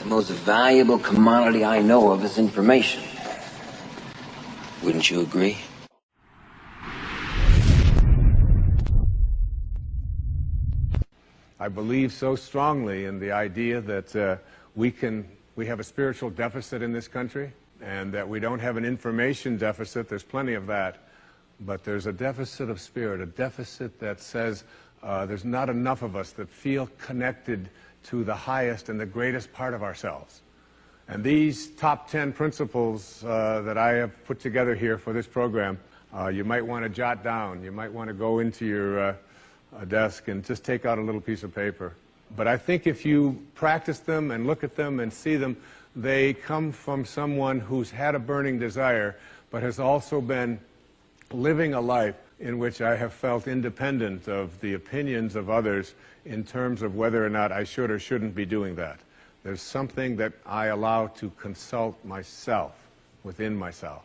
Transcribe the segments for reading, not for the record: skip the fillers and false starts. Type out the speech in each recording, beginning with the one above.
most valuable commodity I know of is information. Wouldn't you agree? I believe so strongly in the idea that we have a spiritual deficit in this country, and that we don't have an information deficit. There's plenty of that, but there's a deficit of spirit, a deficit that says there's not enough of us that feel connected to the highest and the greatest part of ourselves. And these top 10 principles that I have put together here for this program, you might want to jot down. You might want to go into your desk and just take out a little piece of paper. But I think if you practice them and look at them and see them, they come from someone who's had a burning desire, but has also been living a life in which I have felt independent of the opinions of others in terms of whether or not I should or shouldn't be doing that. There's something that I allow to consult myself, within myself,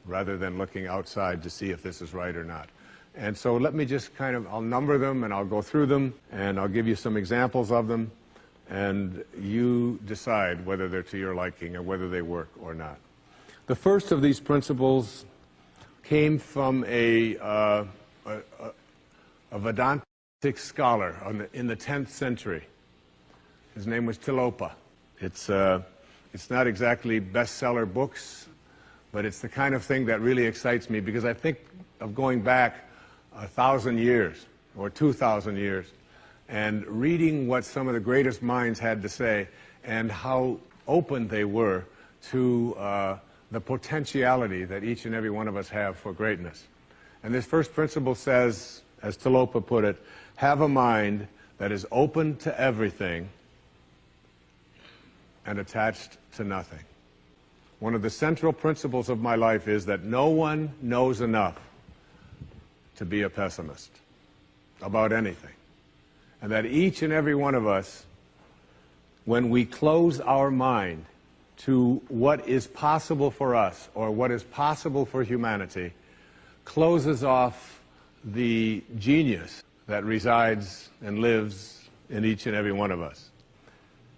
rather than looking outside to see if this is right or not. And so let me just I'll number them and I'll go through them and I'll give you some examples of them, and you decide whether they're to your liking or whether they work or not. The first of these principles came from a Vedantic scholar in the 10th century. His name was Tilopa. It's not exactly bestseller books, but it's the kind of thing that really excites me, because I think of going back 1,000 years or 2,000 years and reading what some of the greatest minds had to say and how open they were to the potentiality that each and every one of us have for greatness. And this first principle says, as Tilopa put it, have a mind that is open to everything and attached to nothing. One of the central principles of my life is that no one knows enough to be a pessimist about anything. And that each and every one of us, when we close our mind to what is possible for us or what is possible for humanity, closes off the genius that resides and lives in each and every one of us.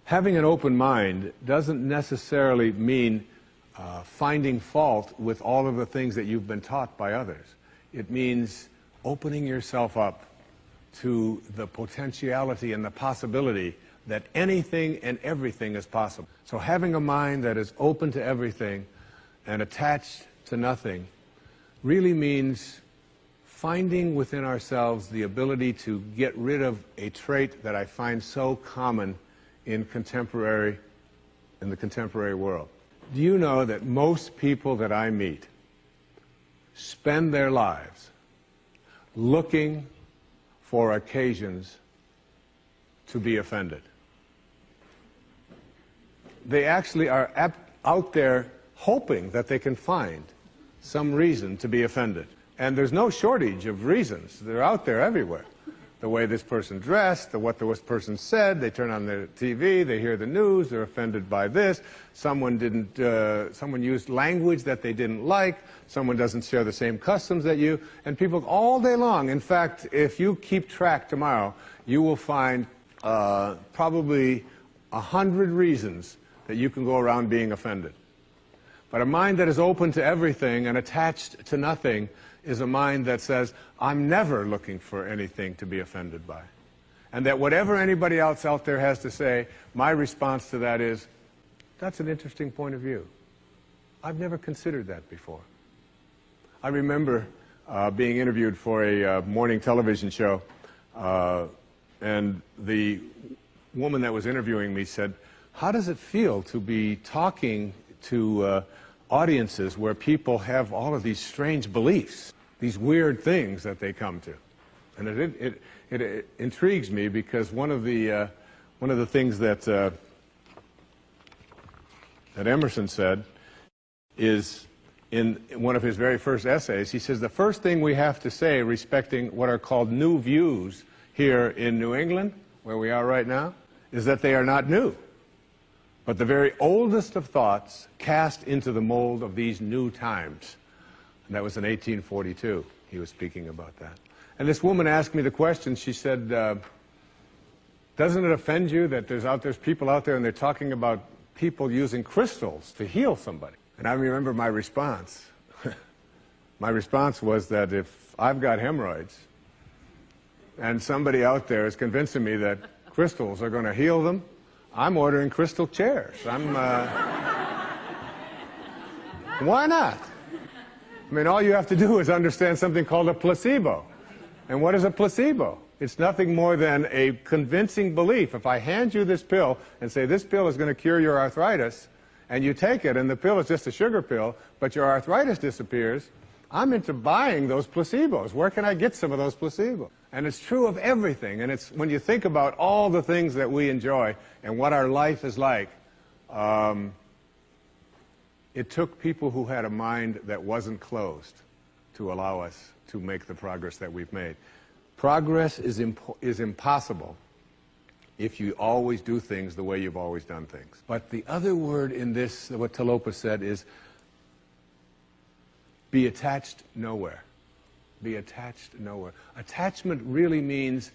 Having an open mind doesn't necessarily mean finding fault with all of the things that you've been taught by others. It means opening yourself up to the potentiality and the possibility that anything and everything is possible. So having a mind that is open to everything and attached to nothing really means finding within ourselves the ability to get rid of a trait that I find so common in the contemporary world. Do you know that most people that I meet spend their lives looking for occasions to be offended? They actually are out there hoping that they can find some reason to be offended. And there's no shortage of reasons. They're out there everywhere. The way this person dressed, what this person said, they turn on their TV, they hear the news, they're offended by this, someone used language that they didn't like, someone doesn't share the same customs that you, and people all day long. In fact, if you keep track tomorrow, you will find probably 100 reasons that you can go around being offended. But a mind that is open to everything and attached to nothing is a mind that says, I'm never looking for anything to be offended by. And that whatever anybody else out there has to say, my response to that is, that's an interesting point of view. I've never considered that before. I remember being interviewed for a morning television show, and the woman that was interviewing me said, how does it feel to be talking to audiences where people have all of these strange beliefs, these weird things that they come to? And it intrigues me, because one of the things that Emerson said is, in one of his very first essays, he says the first thing we have to say respecting what are called new views here in New England, where we are right now, is that they are not new, but the very oldest of thoughts cast into the mold of these new times. And that was in 1842. He was speaking about that. And this woman asked me the question. She said, Doesn't it offend you that there's people out there and they're talking about people using crystals to heal somebody? And I remember my response. My response was that if I've got hemorrhoids and somebody out there is convincing me that crystals are going to heal them, I'm ordering crystal chairs. Why not? I mean, all you have to do is understand something called a placebo. And what is a placebo? It's nothing more than a convincing belief. If I hand you this pill and say this pill is going to cure your arthritis, and you take it and the pill is just a sugar pill, but your arthritis disappears, I'm into buying those placebos. Where can I get some of those placebos? And it's true of everything. And it's when you think about all the things that we enjoy and what our life is like, it took people who had a mind that wasn't closed to allow us to make the progress that we've made. Progress is impossible if you always do things the way you've always done things. But the other word in this, what Talopa said, is be attached nowhere. Be attached nowhere. Attachment really means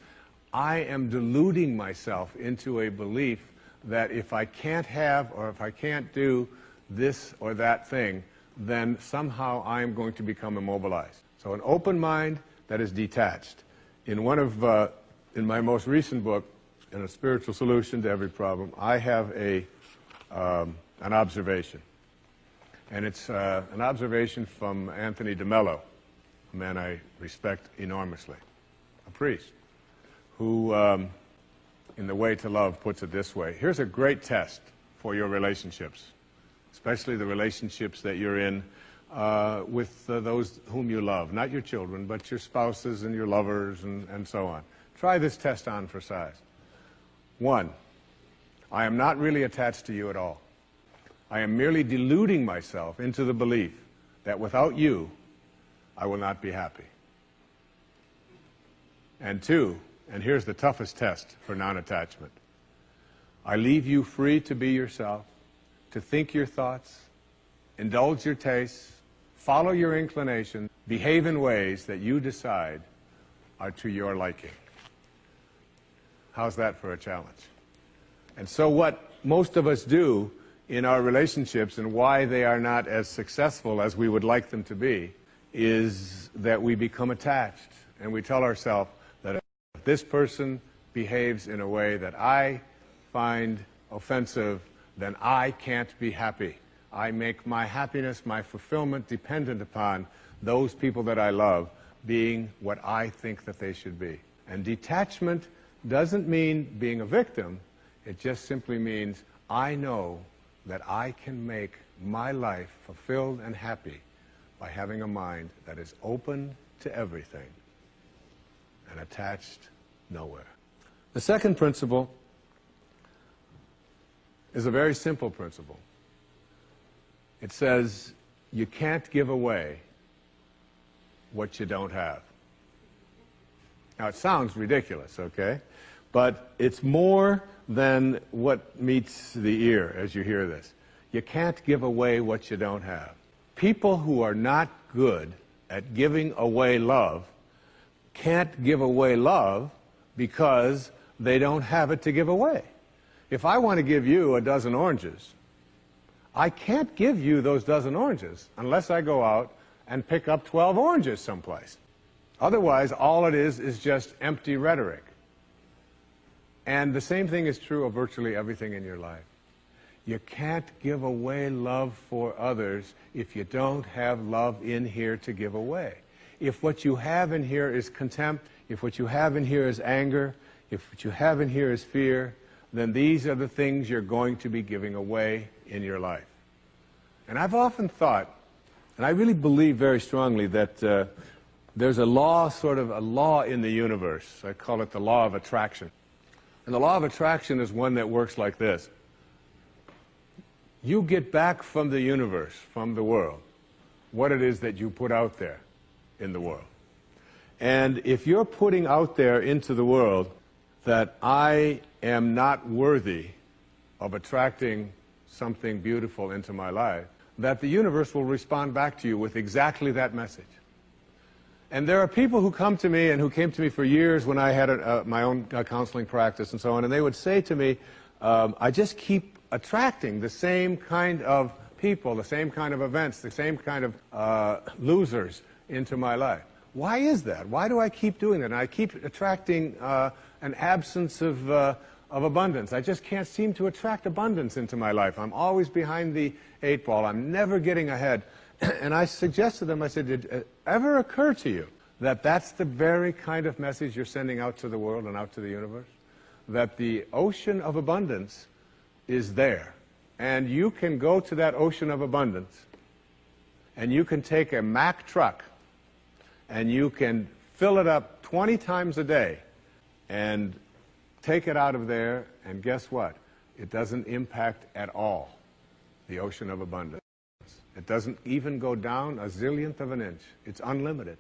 I am deluding myself into a belief that if I can't have or if I can't do this or that thing, then somehow I am going to become immobilized. So an open mind that is detached. In my most recent book, in A Spiritual Solution to Every Problem, I have an observation. And it's an observation from Anthony DeMello, a man I respect enormously, a priest, who, in The Way to Love, puts it this way. Here's a great test for your relationships, especially the relationships that you're in with those whom you love, not your children, but your spouses and your lovers and so on. Try this test on for size. 1, I am not really attached to you at all. I am merely deluding myself into the belief that without you, I will not be happy. And 2, and here's the toughest test for non-attachment, I leave you free to be yourself, to think your thoughts, indulge your tastes, follow your inclination, behave in ways that you decide are to your liking. How's that for a challenge? And so what most of us do in our relationships and why they are not as successful as we would like them to be is that we become attached and we tell ourselves that if this person behaves in a way that I find offensive, then I can't be happy. I make my happiness, my fulfillment dependent upon those people that I love being what I think that they should be. And detachment doesn't mean being a victim. It just simply means I know that I can make my life fulfilled and happy by having a mind that is open to everything and attached nowhere. The second principle is a very simple principle. It says you can't give away what you don't have. Now it sounds ridiculous, okay? But it's more than what meets the ear as you hear this. You can't give away what you don't have. People who are not good at giving away love can't give away love because they don't have it to give away. If I want to give you a dozen oranges, I can't give you those dozen oranges unless I go out and pick up 12 oranges someplace. Otherwise, all it is just empty rhetoric. And the same thing is true of virtually everything in your life. You can't give away love for others if you don't have love in here to give away. If what you have in here is contempt, if what you have in here is anger, if what you have in here is fear, then these are the things you're going to be giving away in your life. And I've often thought, and I really believe very strongly that there's a law, sort of a law in the universe. I call it the law of attraction. And the law of attraction is one that works like this. You get back from the universe, from the world, what it is that you put out there in the world. And if you're putting out there into the world that I am not worthy of attracting something beautiful into my life, that the universe will respond back to you with exactly that message. And there are people who come to me and who came to me for years when I had my own counseling practice and so on, and they would say to me, I just keep attracting the same kind of people, the same kind of events, the same kind of losers into my life. Why is that? Why do I keep doing that? And I keep attracting an absence of abundance. I just can't seem to attract abundance into my life. I'm always behind the 8 ball. I'm never getting ahead. And I suggested to them, I said, did it ever occur to you that that's the very kind of message you're sending out to the world and out to the universe? That the ocean of abundance is there. And you can go to that ocean of abundance, and you can take a Mack truck, and you can fill it up 20 times a day, and take it out of there, and guess what? It doesn't impact at all the ocean of abundance. It doesn't even go down a zillionth of an inch. It's unlimited.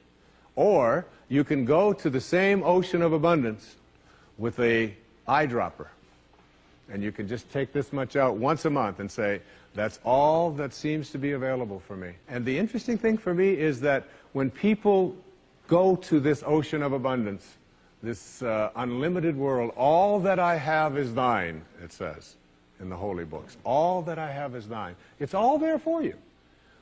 Or you can go to the same ocean of abundance with a eyedropper, and you can just take this much out once a month and say, that's all that seems to be available for me. And the interesting thing for me is that when people go to this ocean of abundance, this unlimited world, all that I have is thine, it says in the holy books. All that I have is thine. It's all there for you.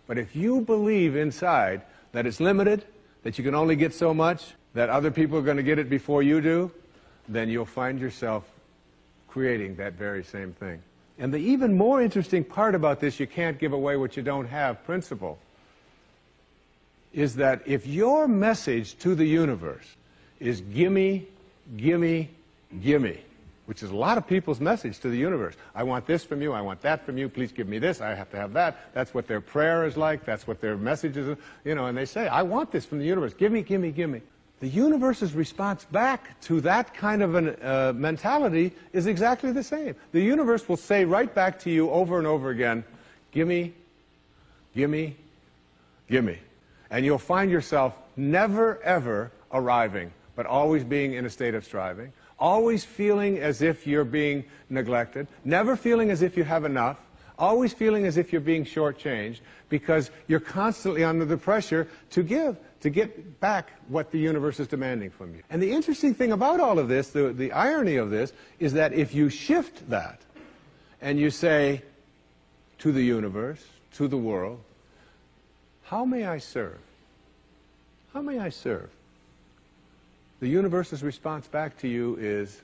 But if you believe inside that it's limited, that you can only get so much, that other people are going to get it before you do, then you'll find yourself creating that very same thing. And the even more interesting part about this, you can't give away what you don't have principle, is that if your message to the universe is gimme, gimme, gimme, which is a lot of people's message to the universe. I want this from you, I want that from you, please give me this, I have to have that. That's what their prayer is like, that's what their message is, you know, and they say, I want this from the universe, gimme, gimme, gimme. The universe's response back to that kind of a mentality is exactly the same. The universe will say right back to you over and over again, gimme, gimme, gimme. And you'll find yourself never ever arriving, but always being in a state of striving, always feeling as if you're being neglected, never feeling as if you have enough, always feeling as if you're being shortchanged, because you're constantly under the pressure to give, to get back what the universe is demanding from you. And the interesting thing about all of this, the irony of this, is that if you shift that, and you say to the universe, to the world, how may I serve? How may I serve? The universe's response back to you is,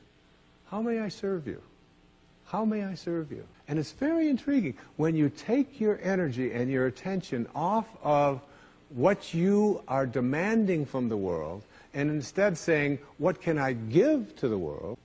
how may I serve you? How may I serve you? And it's very intriguing. When you take your energy and your attention off of what you are demanding from the world, and instead saying, what can I give to the world?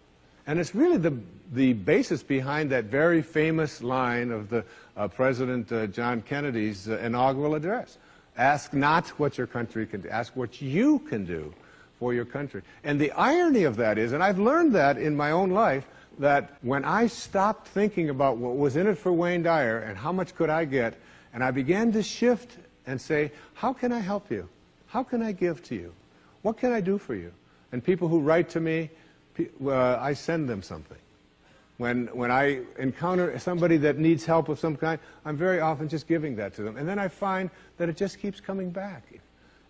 And it's really the basis behind that very famous line of the President John Kennedy's inaugural address. Ask not what your country can do, ask what you can do for your country. And the irony of that is, and I've learned that in my own life, that when I stopped thinking about what was in it for Wayne Dyer and how much could I get, and I began to shift and say, how can I help you? How can I give to you? What can I do for you? And people who write to me, I send them something. When I encounter somebody that needs help of some kind, I'm very often just giving that to them. And then I find that it just keeps coming back.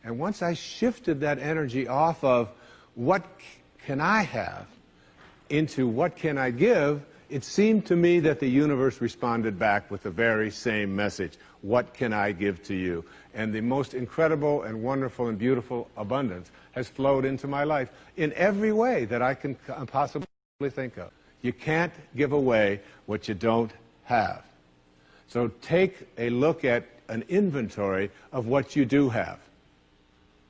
And once I shifted that energy off of what can I have into what can I give, it seemed to me that the universe responded back with the very same message. What can I give to you? And the most incredible and wonderful and beautiful abundance has flowed into my life in every way that I can possibly think of. You can't give away what you don't have. So take a look at an inventory of what you do have.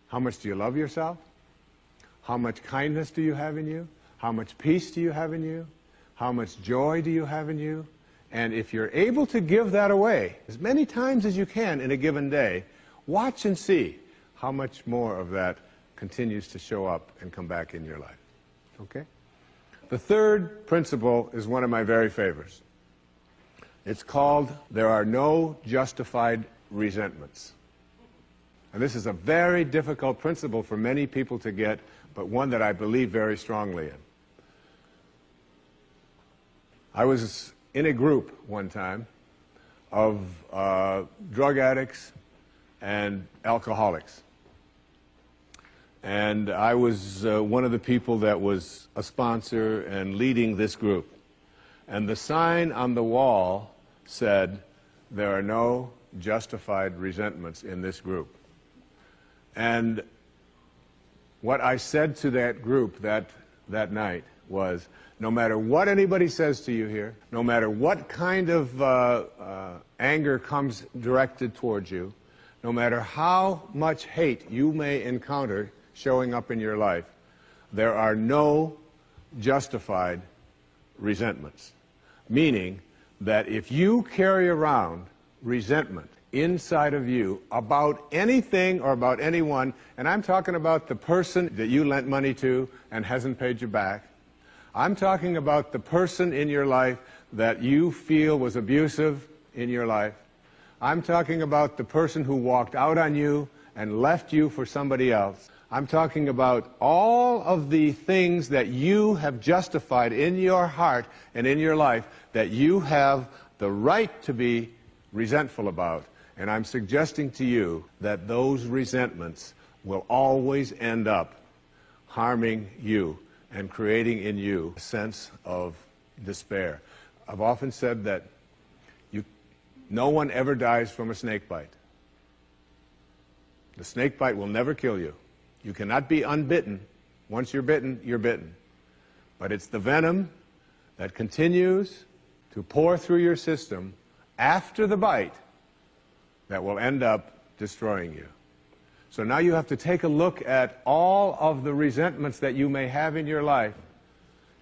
How much do you love yourself? How much kindness do you have in you? How much peace do you have in you? How much joy do you have in you? And if you're able to give that away as many times as you can in a given day, watch and see how much more of that continues to show up and come back in your life. Okay? The third principle is one of my very favorites. It's called, there are no justified resentments. And this is a very difficult principle for many people to get, but one that I believe very strongly in. I was in a group one time of drug addicts and alcoholics. And I was one of the people that was a sponsor and leading this group. And the sign on the wall said, "There are no justified resentments in this group." And what I said to that group that night was, no matter what anybody says to you here, no matter what kind of anger comes directed towards you, no matter how much hate you may encounter showing up in your life, there are no justified resentments. Meaning that if you carry around resentment inside of you about anything or about anyone, and I'm talking about the person that you lent money to and hasn't paid you back, I'm talking about the person in your life that you feel was abusive in your life, I'm talking about the person who walked out on you and left you for somebody else, I'm talking about all of the things that you have justified in your heart and in your life that you have the right to be resentful about. And I'm suggesting to you that those resentments will always end up harming you and creating in you a sense of despair. I've often said that no one ever dies from a snake bite. The snake bite will never kill you. You cannot be unbitten. Once you're bitten, you're bitten. But it's the venom that continues to pour through your system after the bite that will end up destroying you. So now you have to take a look at all of the resentments that you may have in your life.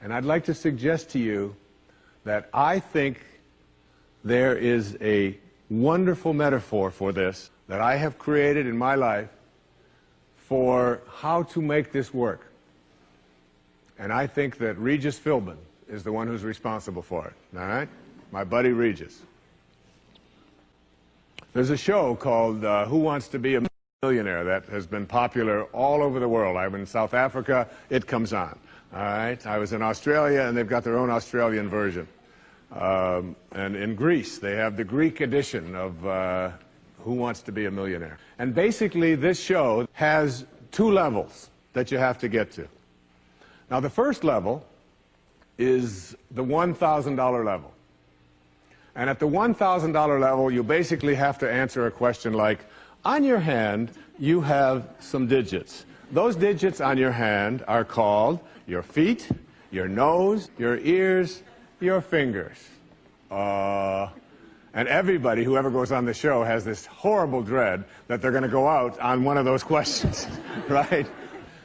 And I'd like to suggest to you that I think there is a wonderful metaphor for this that I have created in my life for how to make this work. And I think that Regis Philbin is the one who's responsible for it, all right? My buddy Regis. There's a show called Who Wants to Be a Millionaire that has been popular all over the world. I was in South Africa, it comes on, all right? I was in Australia, and they've got their own Australian version. And in Greece, they have the Greek edition of Who Wants to Be a Millionaire. And basically, this show has two levels that you have to get to. Now, the first level is the $1,000 level. And at the $1,000 level, you basically have to answer a question like, on your hand, you have some digits. Those digits on your hand are called your feet, your nose, your ears, your fingers. And everybody who ever goes on the show has this horrible dread that they're going to go out on one of those questions, right?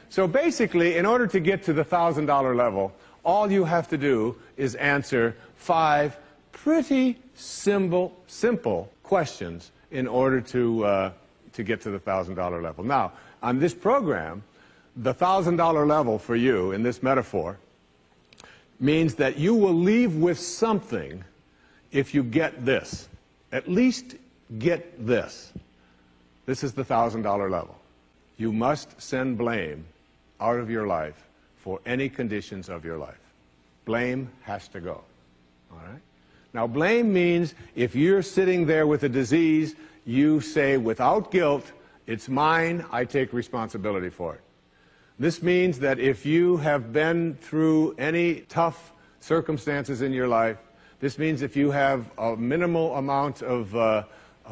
So basically, in order to get to the $1,000 level, all you have to do is answer 5 pretty simple questions in order to get to the $1,000 level. Now, on this program, the $1,000 level for you in this metaphor means that you will leave with something if you get this. At least get this. This is the $1,000 level. You must send blame out of your life for any conditions of your life. Blame has to go. All right? Now, blame means if you're sitting there with a disease, you say without guilt, it's mine, I take responsibility for it. This means that if you have been through any tough circumstances in your life, this means if you have a minimal amount of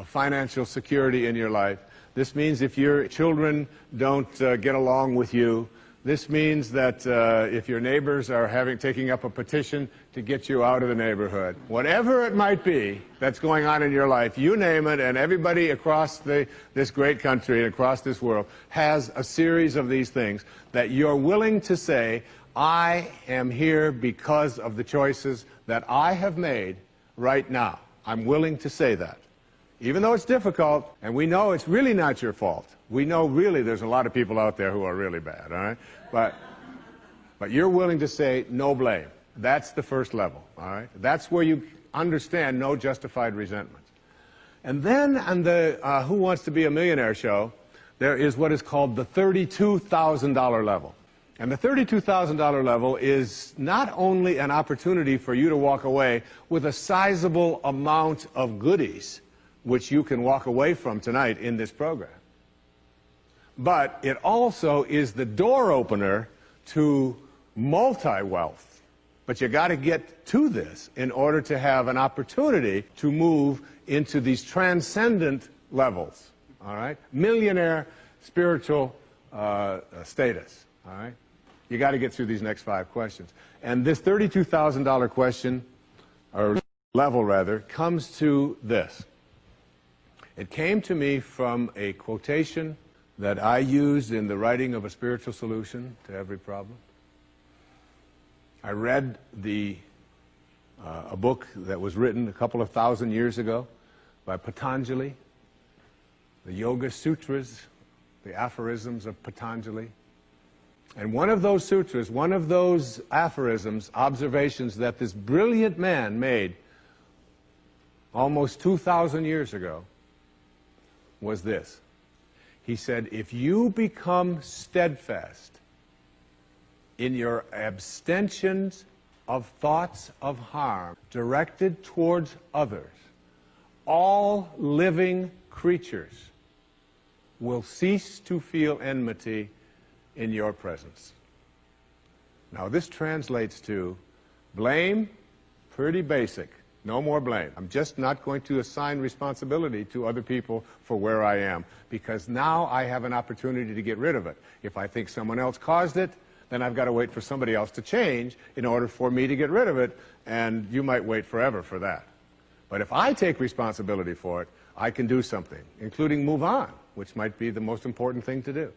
financial security in your life, this means if your children don't get along with you, this means that if your neighbors are taking up a petition to get you out of the neighborhood, whatever it might be that's going on in your life, you name it, and everybody across this great country and across this world has a series of these things that you're willing to say, I am here because of the choices that I have made right now. I'm willing to say that. Even though it's difficult, and we know it's really not your fault. We know really there's a lot of people out there who are really bad, all right? But you're willing to say no blame. That's the first level, all right? That's where you understand no justified resentment. And then on the Who Wants to Be a Millionaire show, there is what is called the $32,000 level. And the $32,000 level is not only an opportunity for you to walk away with a sizable amount of goodies, which you can walk away from tonight in this program, but it also is the door opener to multi-wealth. But you got to get to this in order to have an opportunity to move into these transcendent levels, all right? Millionaire spiritual status, all right? You got to get through these next 5 questions. And this $32,000 question, or level rather, comes to this. It came to me from a quotation that I used in the writing of a spiritual solution to every problem. I read a book that was written a couple of thousand years ago by Patanjali, the Yoga Sutras, the aphorisms of Patanjali. And one of those sutras, one of those aphorisms, observations that this brilliant man made almost 2,000 years ago was this. He said, if you become steadfast in your abstentions of thoughts of harm directed towards others, all living creatures will cease to feel enmity in your presence. Now this translates to blame, pretty basic. No more blame. I'm just not going to assign responsibility to other people for where I am, because now I have an opportunity to get rid of it. If I think someone else caused it, then I've got to wait for somebody else to change in order for me to get rid of it, and you might wait forever for that. But if I take responsibility for it, I can do something, including move on, which might be the most important thing to do.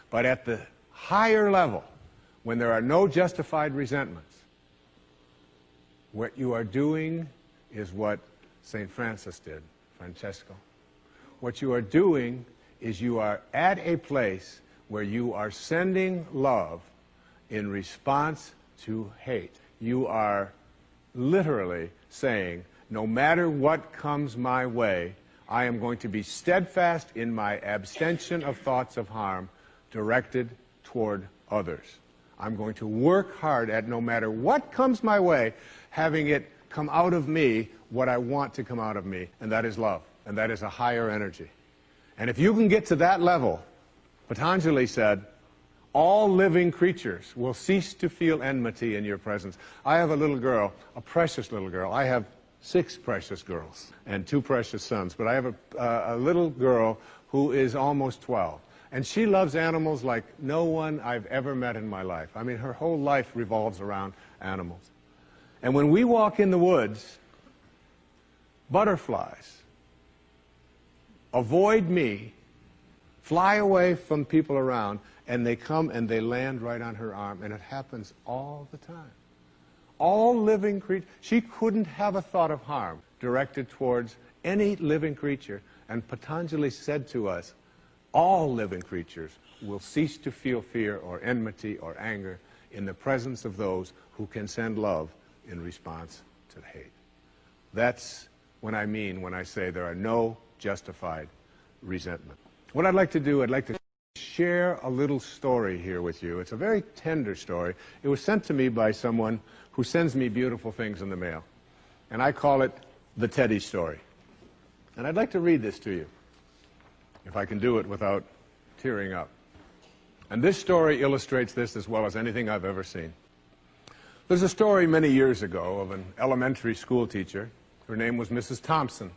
But at the higher level, when there are no justified resentments, what you are doing is what St. Francis did, Francesco. What you are doing is you are at a place where you are sending love in response to hate. You are literally saying, no matter what comes my way, I am going to be steadfast in my abstention of thoughts of harm directed toward others. I'm going to work hard at, no matter what comes my way, having it come out of me what I want to come out of me, and that is love, and that is a higher energy. And if you can get to that level, Patanjali said, all living creatures will cease to feel enmity in your presence. I have a little girl, a precious little girl. I have 6 precious girls and 2 precious sons, but I have a little girl who is almost 12. And she loves animals like no one I've ever met in my life. I mean, her whole life revolves around animals. And when we walk in the woods, butterflies avoid me, fly away from people around, and they come and they land right on her arm, and it happens all the time. All living creatures, she couldn't have a thought of harm directed towards any living creature. And Patanjali said to us, all living creatures will cease to feel fear or enmity or anger in the presence of those who can send love in response to hate. That's what I mean when I say there are no justified resentment. What I'd like to do, I'd like to share a little story here with you. It's a very tender story. It was sent to me by someone who sends me beautiful things in the mail. And I call it the Teddy story. And I'd like to read this to you, if I can do it without tearing up. And this story illustrates this as well as anything I've ever seen. There's a story many years ago of an elementary school teacher. Her name was Mrs. Thompson.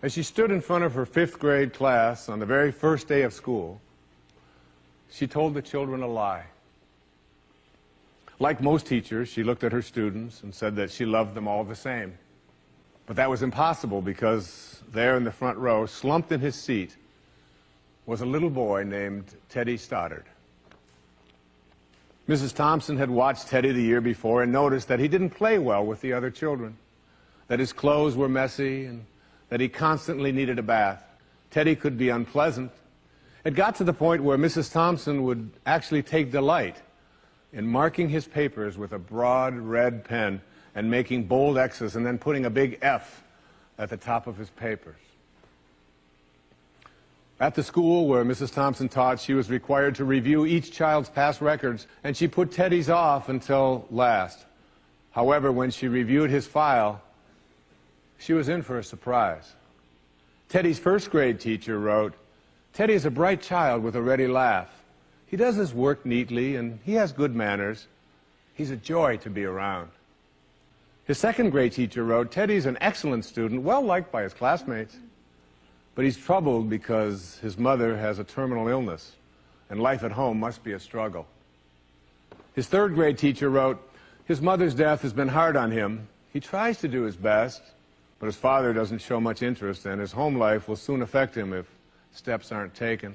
As she stood in front of her 5th grade class on the very first day of school, she told the children a lie. Like most teachers, she looked at her students and said that she loved them all the same. But that was impossible, because there in the front row, slumped in his seat, was a little boy named Teddy Stoddard. Mrs. Thompson had watched Teddy the year before and noticed that he didn't play well with the other children, that his clothes were messy, and that he constantly needed a bath. Teddy could be unpleasant. It got to the point where Mrs. Thompson would actually take delight in marking his papers with a broad red pen and making bold X's and then putting a big F at the top of his papers. At the school where Mrs. Thompson taught, she was required to review each child's past records, and she put Teddy's off until last. However, when she reviewed his file, she was in for a surprise. Teddy's 1st grade teacher wrote, Teddy is a bright child with a ready laugh. He does his work neatly, and he has good manners. He's a joy to be around. His second grade teacher wrote, Teddy's an excellent student, well liked by his classmates, but he's troubled because his mother has a terminal illness, and life at home must be a struggle. His third grade teacher wrote, his mother's death has been hard on him. He tries to do his best, but his father doesn't show much interest, and his home life will soon affect him if steps aren't taken.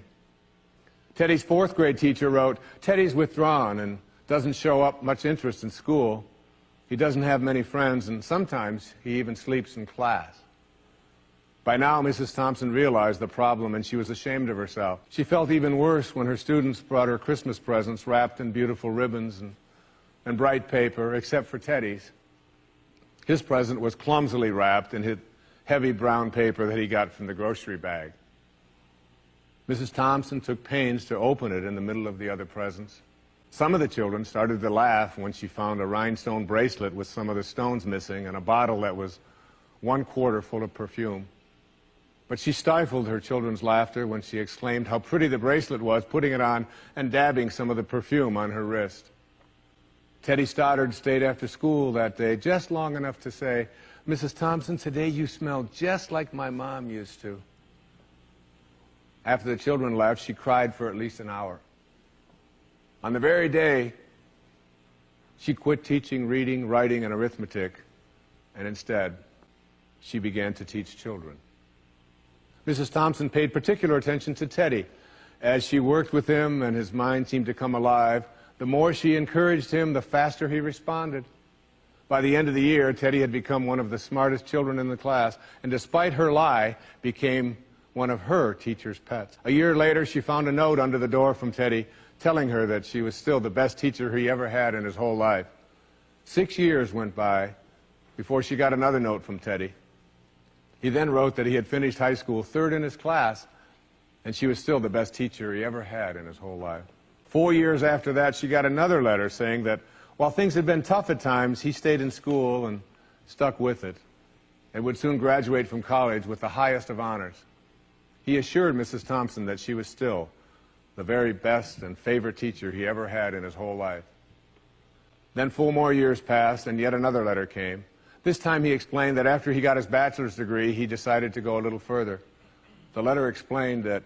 Teddy's fourth grade teacher wrote, Teddy's withdrawn and doesn't show up much interest in school. He doesn't have many friends, and sometimes he even sleeps in class. By now, Mrs. Thompson realized the problem, and she was ashamed of herself. She felt even worse when her students brought her Christmas presents wrapped in beautiful ribbons and bright paper, except for Teddy's. His present was clumsily wrapped in heavy brown paper that he got from the grocery bag. Mrs. Thompson took pains to open it in the middle of the other presents. Some of the children started to laugh when she found a rhinestone bracelet with some of the stones missing and a bottle that was 1/4 full of perfume. But she stifled her children's laughter when she exclaimed how pretty the bracelet was, putting it on and dabbing some of the perfume on her wrist. Teddy Stoddard stayed after school that day just long enough to say, Mrs. Thompson, today you smell just like my mom used to. After the children left, she cried for at least an hour. On the very day, she quit teaching reading, writing, and arithmetic, and instead, she began to teach children. Mrs. Thompson paid particular attention to Teddy. As she worked with him and his mind seemed to come alive, the more she encouraged him, the faster he responded. By the end of the year, Teddy had become one of the smartest children in the class, and despite her lie, became one of her teacher's pets. A year later, she found a note under the door from Teddy telling her that she was still the best teacher he ever had in his whole life. 6 years went by before she got another note from Teddy. He then wrote that he had finished high school third in his class, and she was still the best teacher he ever had in his whole life. 4 years after that, she got another letter saying that while things had been tough at times, he stayed in school and stuck with it, and would soon graduate from college with the highest of honors. He assured Mrs. Thompson that she was still the very best and favorite teacher he ever had in his whole life. Then 4 more years passed, and yet another letter came. This time he explained that after he got his bachelor's degree, he decided to go a little further. The letter explained that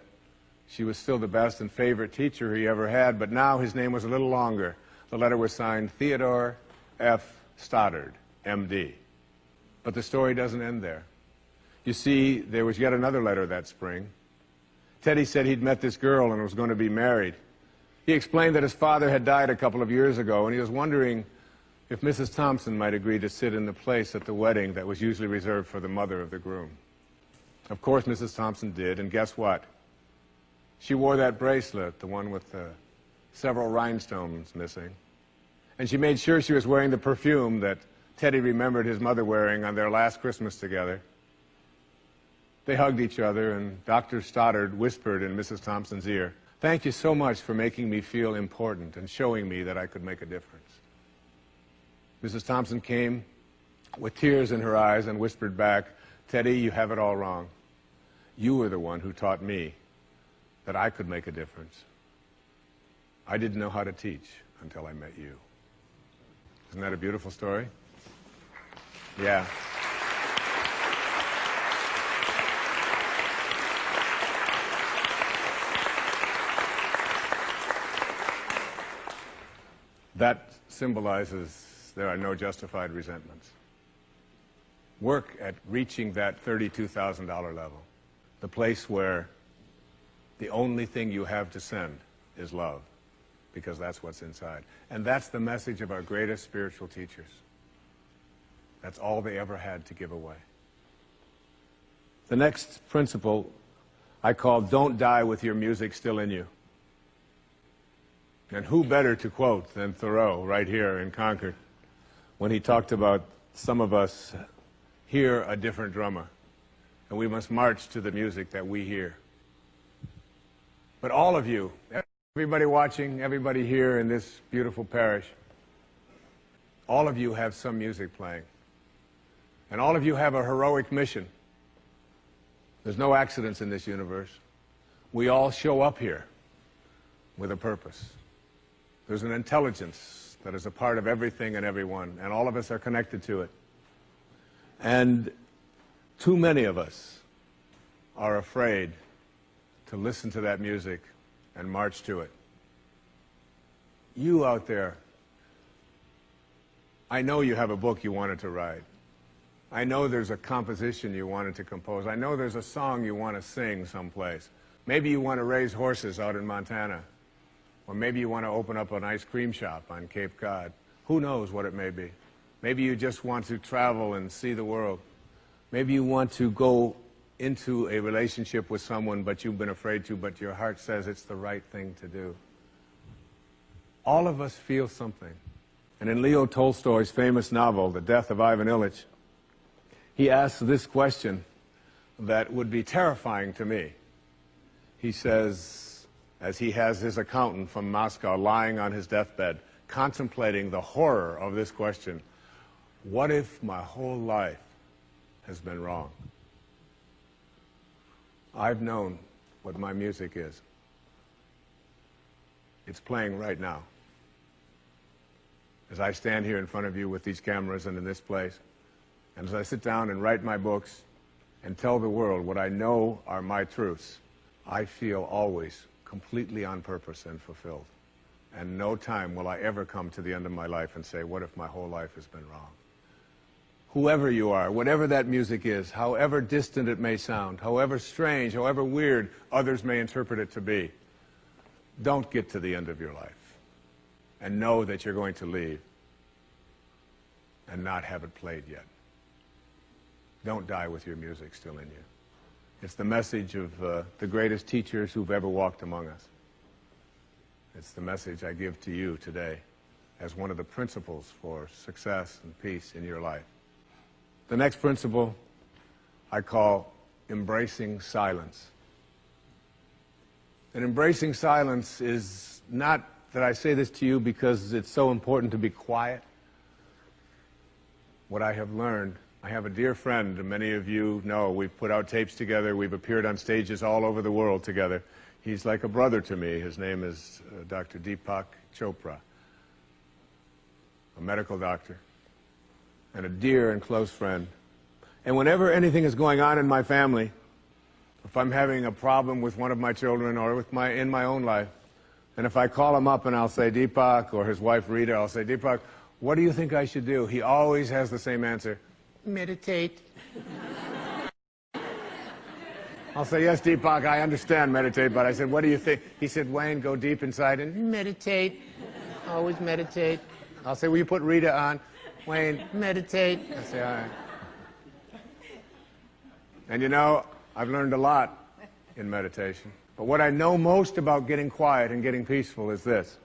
she was still the best and favorite teacher he ever had, but now his name was a little longer. The letter was signed Theodore F. Stoddard, M.D. But the story doesn't end there. You see, there was yet another letter that spring. Teddy said he'd met this girl and was going to be married. He explained that his father had died a couple of years ago, and he was wondering if Mrs. Thompson might agree to sit in the place at the wedding that was usually reserved for the mother of the groom. Of course, Mrs. Thompson did, and guess what? She wore that bracelet, the one with several rhinestones missing. And she made sure she was wearing the perfume that Teddy remembered his mother wearing on their last Christmas together. They hugged each other, and Dr. Stoddard whispered in Mrs. Thompson's ear, "Thank you so much for making me feel important and showing me that I could make a difference." Mrs. Thompson came with tears in her eyes and whispered back, "Teddy, you have it all wrong. You were the one who taught me that I could make a difference. I didn't know how to teach until I met you." Isn't that a beautiful story? Yeah. That symbolizes there are no justified resentments. Work at reaching that $32,000 level, the place where the only thing you have to send is love, because that's what's inside. And that's the message of our greatest spiritual teachers. That's all they ever had to give away. The next principle I call, don't die with your music still in you. And who better to quote than Thoreau right here in Concord when he talked about some of us hear a different drummer, and we must march to the music that we hear. But all of you, everybody watching, everybody here in this beautiful parish, all of you have some music playing. And all of you have a heroic mission. There's no accidents in this universe. We all show up here with a purpose. There's an intelligence that is a part of everything and everyone, and all of us are connected to it. And too many of us are afraid to listen to that music and march to it. You out there, I know you have a book you wanted to write. I know there's a composition you wanted to compose. I know there's a song you want to sing someplace. Maybe you want to raise horses out in Montana. Or maybe you want to open up an ice cream shop on Cape Cod. Who knows what it may be. Maybe you just want to travel and see the world. Maybe you want to go into a relationship with someone but you've been afraid to, but your heart says it's the right thing to do. All of us feel something. And in Leo Tolstoy's famous novel, The Death of Ivan Ilyich, he asks this question that would be terrifying to me. He says, as he has his accountant from Moscow lying on his deathbed, contemplating the horror of this question, what if my whole life has been wrong? I've known what my music is. It's playing right now. As I stand here in front of you with these cameras and in this place, and as I sit down and write my books and tell the world what I know are my truths, I feel always completely on purpose and fulfilled. And no time will I ever come to the end of my life and say, what if my whole life has been wrong? Whoever you are, whatever that music is, however distant it may sound, however strange, however weird others may interpret it to be, don't get to the end of your life and know that you're going to leave and not have it played yet. Don't die with your music still in you. It's the message of the greatest teachers who've ever walked among us. It's the message I give to you today as one of the principles for success and peace in your life. The next principle I call embracing silence. And embracing silence is not that I say this to you because it's so important to be quiet. What I have learned, I have a dear friend, and many of you know, we've put out tapes together, we've appeared on stages all over the world together. He's like a brother to me. His name is Dr. Deepak Chopra, a medical doctor, and a dear and close friend. And whenever anything is going on in my family, if I'm having a problem with one of my children or with in my own life, and if I call him up and I'll say, Deepak, or his wife Rita, I'll say, Deepak, what do you think I should do? He always has the same answer, meditate. I'll say, yes, Deepak, I understand meditate, but I said, what do you think? He said, Wayne, go deep inside and meditate. Always meditate. I'll say, will you put Rita on? Wayne, meditate. I say, all right. And you know, I've learned a lot in meditation. But what I know most about getting quiet and getting peaceful is this,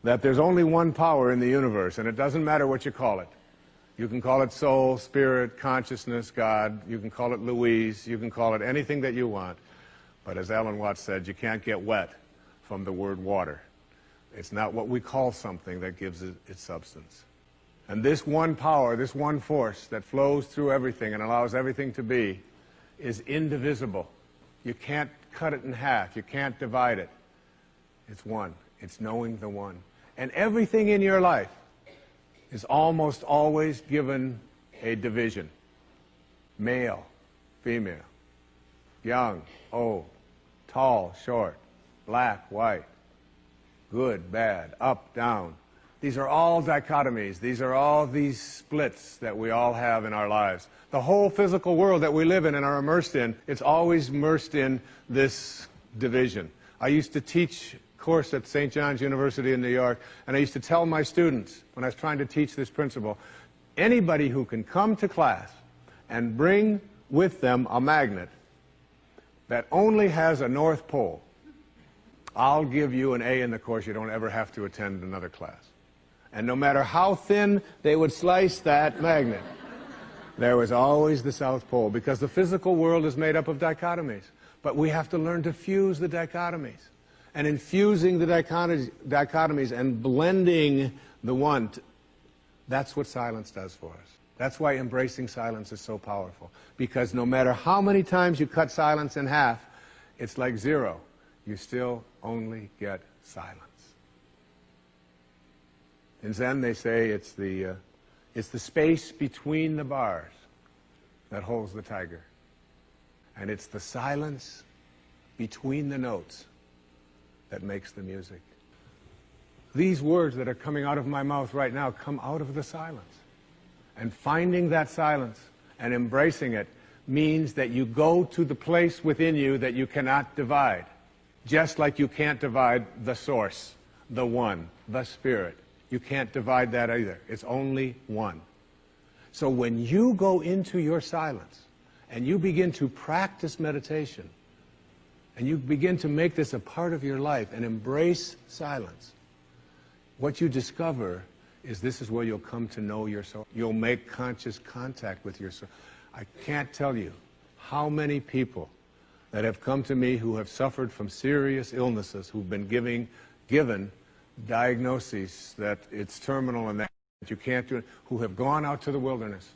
that there's only one power in the universe, and it doesn't matter what you call it. You can call it soul, spirit, consciousness, God. You can call it Louise. You can call it anything that you want. But as Alan Watts said, you can't get wet from the word water. It's not what we call something that gives it its substance. And this one power, this one force that flows through everything and allows everything to be, is indivisible. You can't cut it in half. You can't divide it. It's one. It's knowing the one. And everything in your life is almost always given a division. Male, female, young, old, tall, short, black, white, good, bad, up, down. These are all dichotomies. These are all these splits that we all have in our lives. The whole physical world that we live in and are immersed in, it's always immersed in this division. I used to teach a course at St. John's University in New York, and I used to tell my students, when I was trying to teach this principle, anybody who can come to class and bring with them a magnet that only has a North Pole, I'll give you an A in the course. You don't ever have to attend another class. And no matter how thin they would slice that magnet, there was always the South Pole, because the physical world is made up of dichotomies. But we have to learn to fuse the dichotomies. And in fusing the dichotomies and blending the one, that's what silence does for us. That's why embracing silence is so powerful. Because no matter how many times you cut silence in half, it's like zero. you still only get silence. In Zen, they say it's the space between the bars that holds the tiger. And it's the silence between the notes that makes the music. These words that are coming out of my mouth right now come out of the silence. And finding that silence and embracing it means that you go to the place within you that you cannot divide. Just like you can't divide the source, the one, the spirit. You can't divide that either. It's only one. So when you go into your silence and you begin to practice meditation and you begin to make this a part of your life and embrace silence, what you discover is this is where you'll come to know your soul. You'll make conscious contact with your soul. I can't tell you how many people that have come to me who have suffered from serious illnesses, who've been given diagnoses that it's terminal and that you can't do it, who have gone out to the wilderness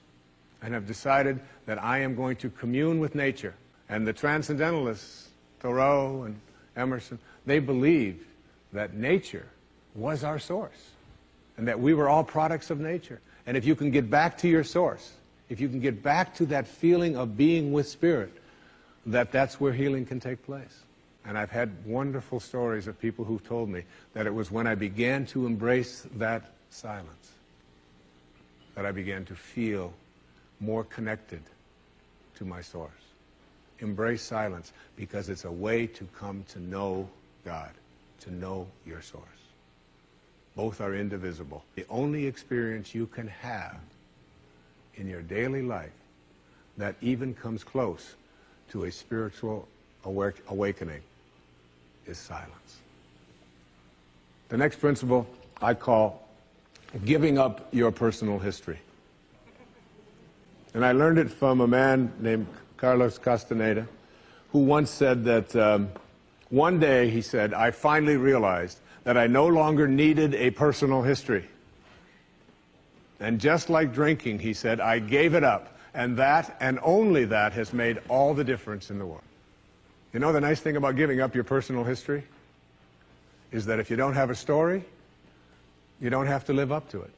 and have decided that I am going to commune with nature. And the transcendentalists, Thoreau and Emerson, they believed that nature was our source and that we were all products of nature. And if you can get back to your source, if you can get back to that feeling of being with spirit, that's where healing can take place. And I've had wonderful stories of people who've told me that it was when I began to embrace that silence that I began to feel more connected to my source. Embrace silence because it's a way to come to know God, to know your source. Both are indivisible. The only experience you can have in your daily life that even comes close to a spiritual awakening is silence. The next principle I call giving up your personal history. And I learned it from a man named Carlos Castaneda, who once said that one day, he said, I finally realized that I no longer needed a personal history. And just like drinking, he said, I gave it up. And that, and only that, has made all the difference in the world. You know the nice thing about giving up your personal history? Is that if you don't have a story, you don't have to live up to it.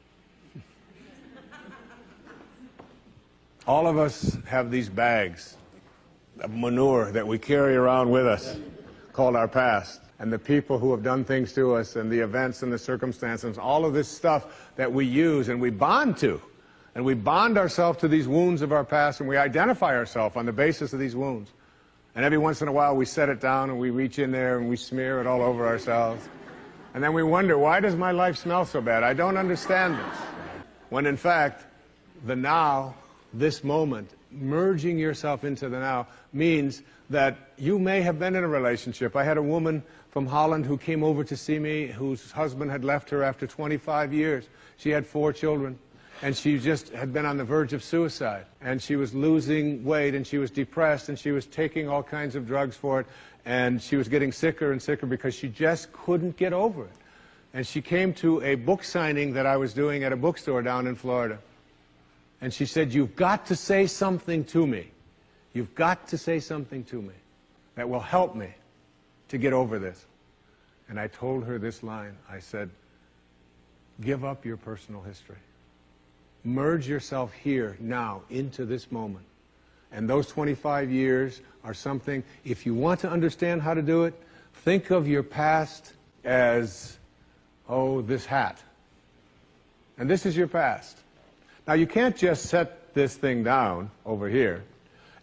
All of us have these bags of manure that we carry around with us, called our past. And the people who have done things to us, and the events and the circumstances, all of this stuff that we use and we bond to. And we bond ourselves to these wounds of our past, and we identify ourselves on the basis of these wounds. And every once in a while we set it down and we reach in there and we smear it all over ourselves. And then we wonder, why does my life smell so bad? I don't understand this. When in fact, the now, this moment, merging yourself into the now, means that you may have been in a relationship. I had a woman from Holland who came over to see me, whose husband had left her after 25 years. She had 4 children. And she just had been on the verge of suicide. And she was losing weight, and she was depressed, and she was taking all kinds of drugs for it. And she was getting sicker and sicker because she just couldn't get over it. And she came to a book signing that I was doing at a bookstore down in Florida. And she said, you've got to say something to me. You've got to say something to me that will help me to get over this. And I told her this line. I said, give up your personal history. Merge yourself here, now, into this moment. And those 25 years are something, if you want to understand how to do it, think of your past as, oh, this hat. And this is your past. Now, you can't just set this thing down over here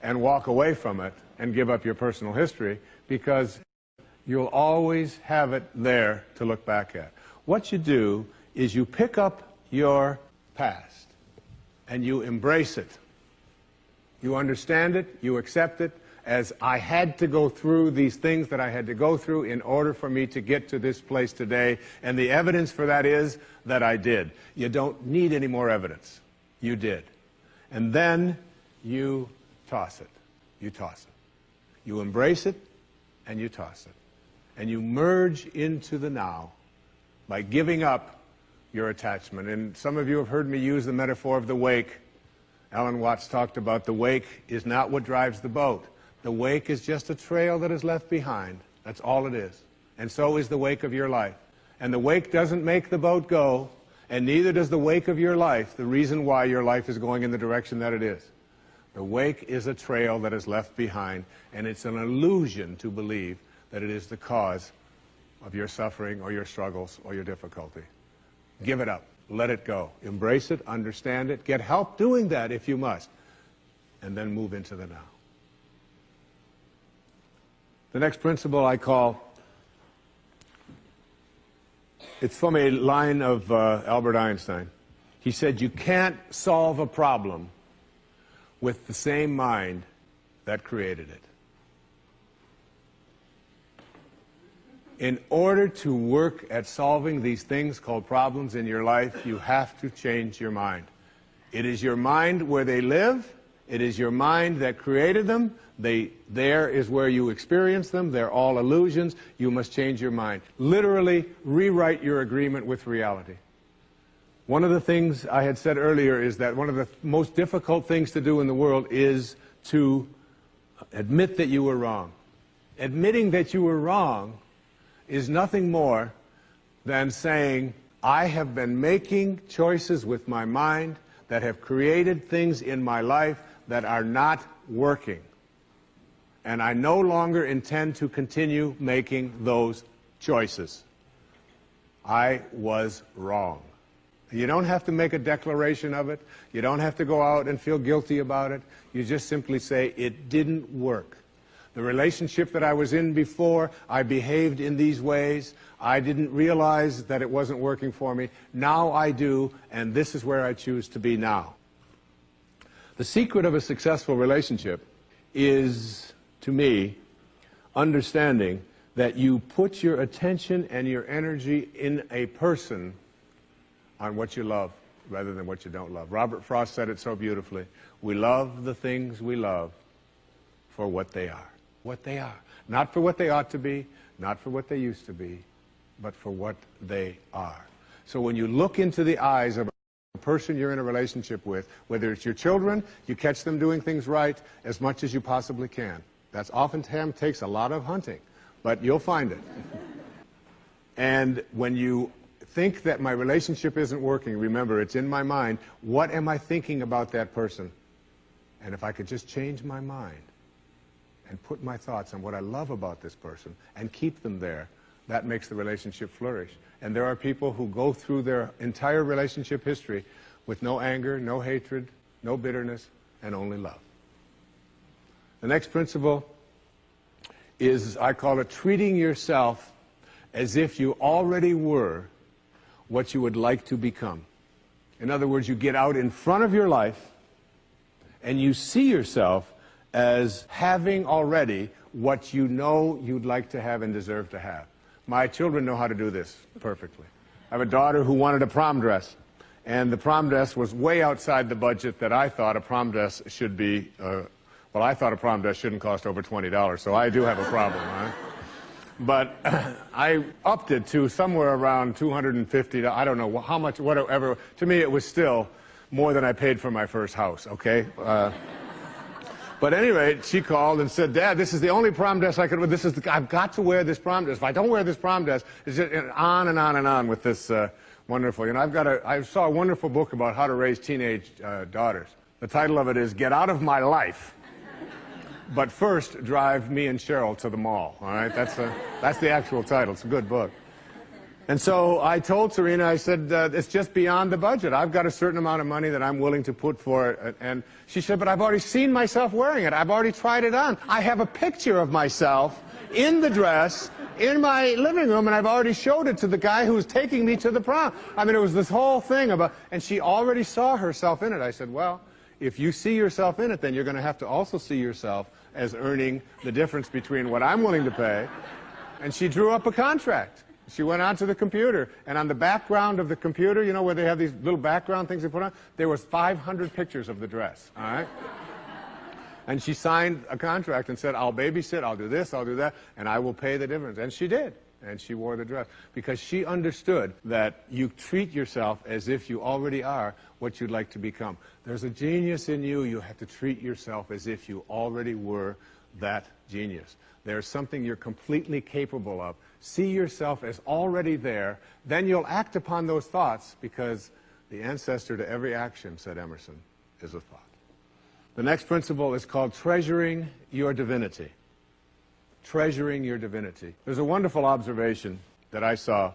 and walk away from it and give up your personal history, because you'll always have it there to look back at. What you do is you pick up your past and you embrace it. You understand it, you accept it, as I had to go through these things that I had to go through in order for me to get to this place today, and the evidence for that is that I did. You don't need any more evidence. You did. And then you toss it. You toss it. You embrace it, and you toss it. And you merge into the now by giving up your attachment. And some of you have heard me use the metaphor of the wake. Alan Watts talked about the wake is not what drives the boat. The wake is just a trail that is left behind. That's all it is. And so is the wake of your life. And the wake doesn't make the boat go, and neither does the wake of your life the reason why your life is going in the direction that it is. The wake is a trail that is left behind, and it's an illusion to believe that it is the cause of your suffering or your struggles or your difficulty. Give it up. Let it go. Embrace it. Understand it. Get help doing that if you must. And then move into the now. The next principle I call, it's from a line of Albert Einstein. He said, you can't solve a problem with the same mind that created it. In order to work at solving these things called problems in your life, you have to change your mind. It is your mind where they live. It is your mind that created them. There is where you experience them. They're all illusions. You must change your mind. Literally rewrite your agreement with reality. One of the things I had said earlier is that one of the most difficult things to do in the world is to admit that you were wrong. Admitting that you were wrong is nothing more than saying, I have been making choices with my mind that have created things in my life that are not working. And I no longer intend to continue making those choices. I was wrong. You don't have to make a declaration of it. You don't have to go out and feel guilty about it. You just simply say, it didn't work. The relationship that I was in before, I behaved in these ways. I didn't realize that it wasn't working for me. Now I do, and this is where I choose to be now. The secret of a successful relationship is, to me, understanding that you put your attention and your energy in a person on what you love rather than what you don't love. Robert Frost said it so beautifully. We love the things we love for what they are. What they are. Not for what they ought to be, not for what they used to be, but for what they are. So when you look into the eyes of a person you're in a relationship with, whether it's your children, you catch them doing things right as much as you possibly can. That's oftentimes takes a lot of hunting, but you'll find it. And when you think that my relationship isn't working, remember, it's in my mind. What am I thinking about that person? And if I could just change my mind and put my thoughts on what I love about this person and keep them there, that makes the relationship flourish. And there are people who go through their entire relationship history with no anger, no hatred, no bitterness, and only love. The next principle is, I call it treating yourself as if you already were what you would like to become. In other words, you get out in front of your life and you see yourself as having already what you know you'd like to have and deserve to have. My children know how to do this perfectly. I have a daughter who wanted a prom dress, and the prom dress was way outside the budget that I thought a prom dress should be. Well, I thought a prom dress shouldn't cost over $20, so I do have a problem, right? But I upped it to somewhere around $250. I don't know how much, whatever. To me, it was still more than I paid for my first house, okay? But at any rate, she called and said, Dad, this is the only prom dress I could wear. I've got to wear this prom dress. If I don't wear this prom dress, it's just on and on and on with this wonderful. You know, I saw a wonderful book about how to raise teenage daughters. The title of it is Get Out of My Life. But first, drive me and Cheryl to the mall, all right? That's the actual title. It's a good book. And so I told Serena, I said, it's just beyond the budget. I've got a certain amount of money that I'm willing to put for it. And she said, but I've already seen myself wearing it. I've already tried it on. I have a picture of myself in the dress in my living room, and I've already showed it to the guy who was taking me to the prom. I mean, it was this whole thing about, and she already saw herself in it. I said, well, if you see yourself in it, then you're going to have to also see yourself as earning the difference between what I'm willing to pay. And she drew up a contract. She went onto the computer, and on the background of the computer, you know, where they have these little background things they put on, there was 500 pictures of the dress, all right? And she signed a contract and said, I'll babysit, I'll do this, I'll do that, and I will pay the difference. And she did. and she wore the dress because she understood that you treat yourself as if you already are what you'd like to become. There's a genius in you. You have to treat yourself as if you already were that genius. There's something you're completely capable of. See yourself as already there. Then you'll act upon those thoughts because the ancestor to every action, said Emerson, is a thought. The next principle is called treasuring your divinity. Treasuring your divinity. There's a wonderful observation that I saw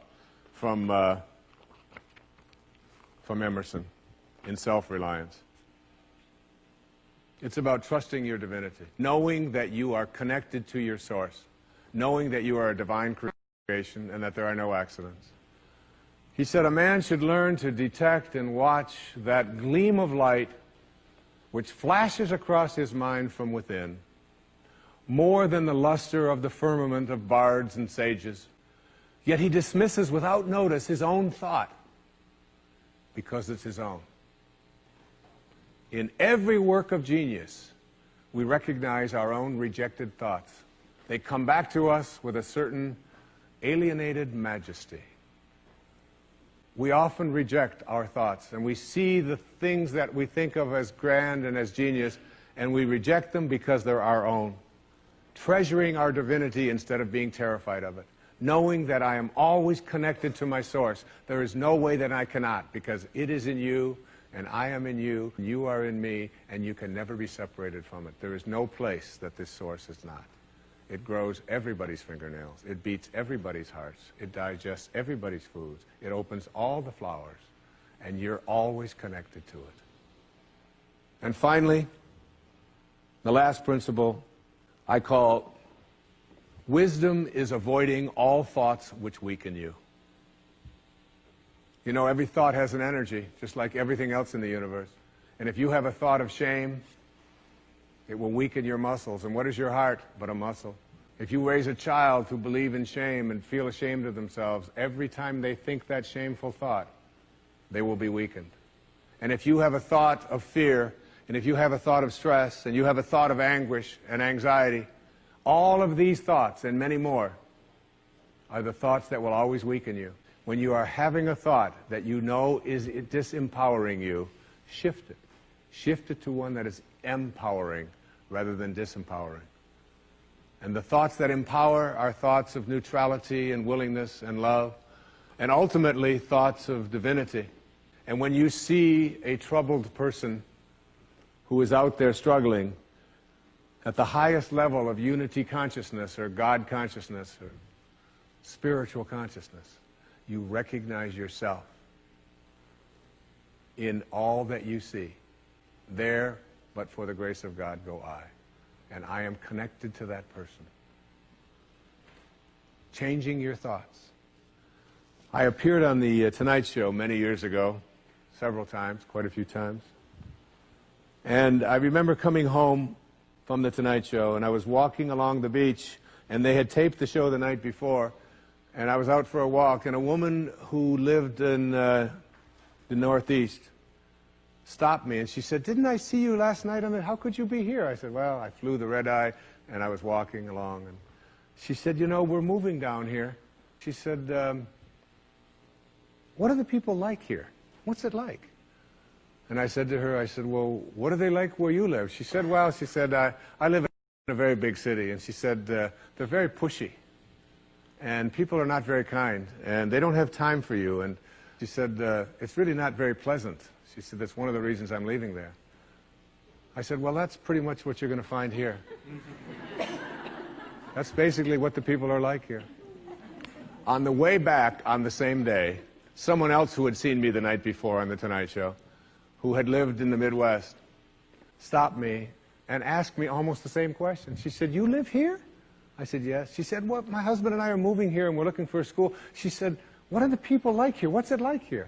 from Emerson in Self-Reliance. It's about trusting your divinity, knowing that you are connected to your source, knowing that you are a divine creation and that there are no accidents. He said a man should learn to detect and watch that gleam of light which flashes across his mind from within, more than the luster of the firmament of bards and sages. Yet he dismisses without notice his own thought, because it's his own. In every work of genius, we recognize our own rejected thoughts. They come back to us with a certain alienated majesty. We often reject our thoughts, and we see the things that we think of as grand and as genius, and we reject them because they're our own. Treasuring our divinity instead of being terrified of it. Knowing that I am always connected to my source. There is no way that I cannot, because it is in you, and I am in you, you are in me, and you can never be separated from it. There is no place that this source is not. It grows everybody's fingernails. It beats everybody's hearts. It digests everybody's foods. It opens all the flowers, and you're always connected to it. And finally, the last principle I call wisdom is avoiding all thoughts which weaken you. You know, every thought has an energy, just like everything else in the universe. And if you have a thought of shame, it will weaken your muscles. And what is your heart but a muscle? If you raise a child who believe in shame and feel ashamed of themselves, every time they think that shameful thought, they will be weakened. And if you have a thought of fear, and if you have a thought of stress, and you have a thought of anguish and anxiety, all of these thoughts and many more are the thoughts that will always weaken you. When you are having a thought that you know is disempowering you, shift it. Shift it to one that is empowering rather than disempowering. And the thoughts that empower are thoughts of neutrality and willingness and love, and ultimately thoughts of divinity. And when you see a troubled person who is out there struggling at the highest level of unity consciousness or God consciousness or spiritual consciousness, you recognize yourself in all that you see. There, but for the grace of God, go I. And I am connected to that person. Changing your thoughts. I appeared on the Tonight Show many years ago, several times, quite a few times. And I remember coming home from the Tonight Show, and I was walking along the beach, and they had taped the show the night before, and I was out for a walk, and a woman who lived in the Northeast stopped me, and she said, "Didn't I see you last night on the, how could you be here?" I said, "Well, I flew the red eye, and I was walking along." And she said, "You know, we're moving down here." She said, "What are the people like here? What's it like?" And I said to her, I said, "Well, what are they like where you live?" She said, "Well," she said, I live in a very big city." And she said, "They're very pushy. And people are not very kind. And they don't have time for you." And she said, "It's really not very pleasant." She said, "That's one of the reasons I'm leaving there." I said, "Well, that's pretty much what you're going to find here." That's basically what the people are like here. On the way back on the same day, someone else who had seen me the night before on the Tonight Show, who had lived in the Midwest, stopped me and asked me almost the same question. She said, "You live here?" I said, "Yes." She said, "Well, my husband and I are moving here and we're looking for a school." She said, "What are the people like here? What's it like here?"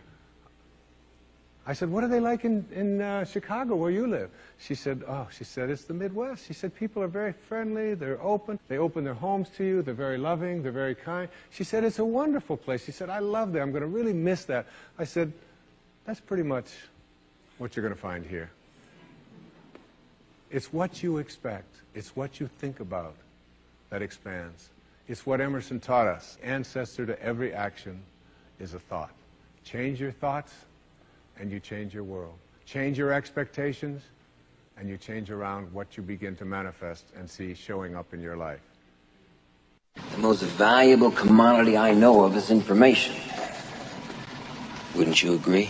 I said, "What are they like in Chicago where you live?" She said, "Oh," she said, "it's the Midwest." She said, "People are very friendly, they're open, they open their homes to you, they're very loving, they're very kind." She said, "It's a wonderful place." She said, "I love that, I'm going to really miss that." I said, "That's pretty much what you're going to find here." It's what you expect, it's what you think about that expands. It's what Emerson taught us. Ancestor to every action is a thought. Change your thoughts, and you change your world. Change your expectations, and you change around what you begin to manifest and see showing up in your life. The most valuable commodity I know of is information. Wouldn't you agree?